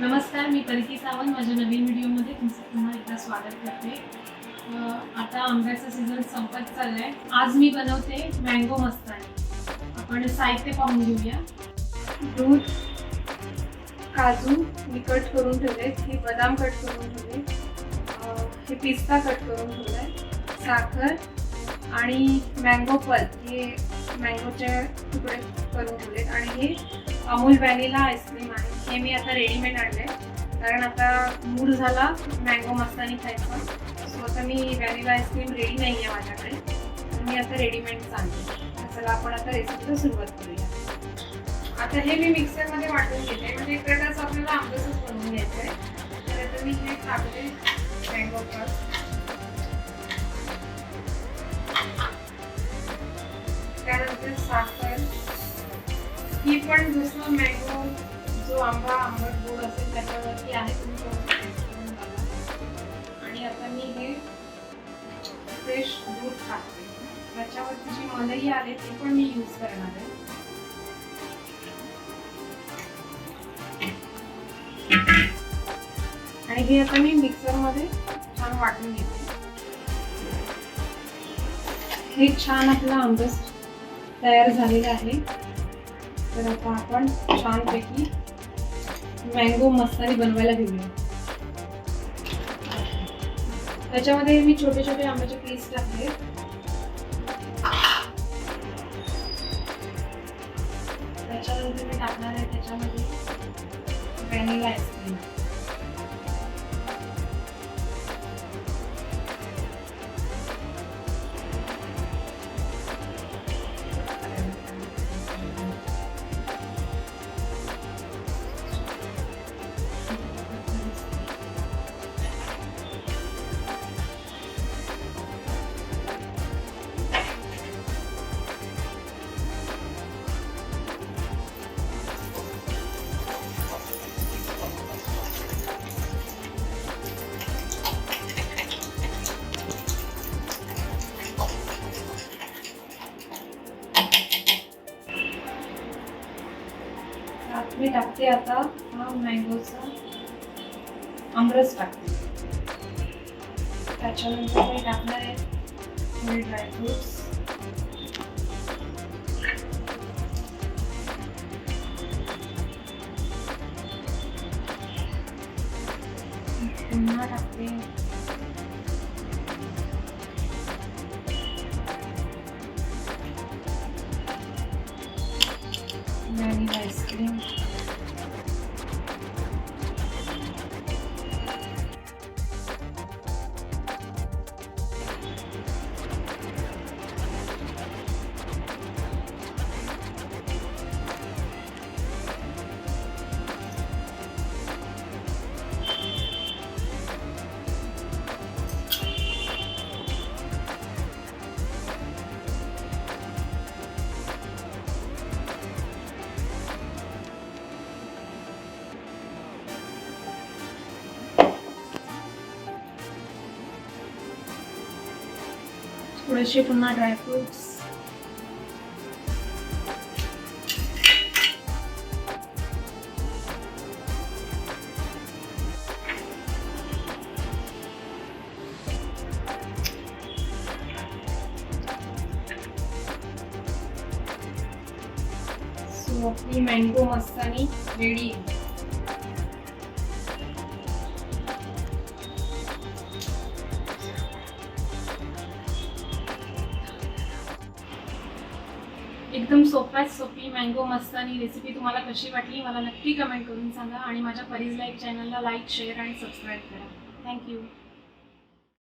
नमस्कार, मी परिती सावंत. माझ्या नवीन व्हिडिओमध्ये तुमचं पुन्हा एकदा स्वागत करते. आता आंब्याचा सीझन संपत चाललाय. आज मी बनवते मँगो मस्तानी. आपण साहित्य पाहून घेऊया. दूध, काजू मी कट करून ठेवले, हे बदाम कट करून ठेवले, हे पिस्ता कट करून ठेवलाय, साखर आणि मँगो पल्प, हे मँगोचे तुकडे करून ठेवलेत आणि हे अमूल व्हॅनिला आईस्क्रीम आहे. हे मी आता रेडीमेड आणले कारण आता मूड झाला मँगो मस्तानी खायचा. सो आता मी व्हॅनिला आईस्क्रीम रेडी नाही आहे माझ्याकडे, तर मी आता रेडीमेड आणते. चला आपण आता रेसिपीला सुरुवात करूया. आता हे मी मिक्सरमध्ये वाटून घेते, म्हणजे एक प्रकारचं आपल्याला आंबसच बनवून घ्यायचं आहे. तर आता मी हे टाकते मँगो पल्प, त्यानंतर साखर, ही पण जसं मँगो जो आंबा आंबट गोड असेल त्याच्यावरती आहे, तुम्ही आणि आता मी हे फ्रेश दूध टाकते. त्याच्यावरती जी मलई आले ते पण मी यूज करणार आहे. आणि हे आता मी मिक्सरमध्ये छान वाटून घेते. हे छान आपला आंबस तयार झालेला आहे. तर आता आपण छानपैकी मँगो मस्तानी बनवायला घेऊया. त्याच्यामध्ये मी छोटे छोटे आंब्याचे पीस टाकले. त्याच्यानंतर मी टाकणार आहे त्याच्यामध्ये व्हॅनिला आईस्क्रीम. मी टाकते आता हा मँगोचा आमरस टाकते. त्याच्यानंतर मी टाकणार आहे थोडे ड्रायफ्रुट्स, पुन्हा टाकते व्हॅनिला आईस्क्रीम, थोडेसे पुन्हा ड्रायफ्रुट्स, सो आपली मँगो मस्तानी रेडी आहे. एकदम सोपी मँगो मस्तानी रेसिपी तुम्हाला कशी वाटली मला नक्की कमेंट करून सांगा. आणि माझ्या परीज लाईफ चॅनलला लाईक, शेअर आणि सबस्क्राईब करा. थँक्यू.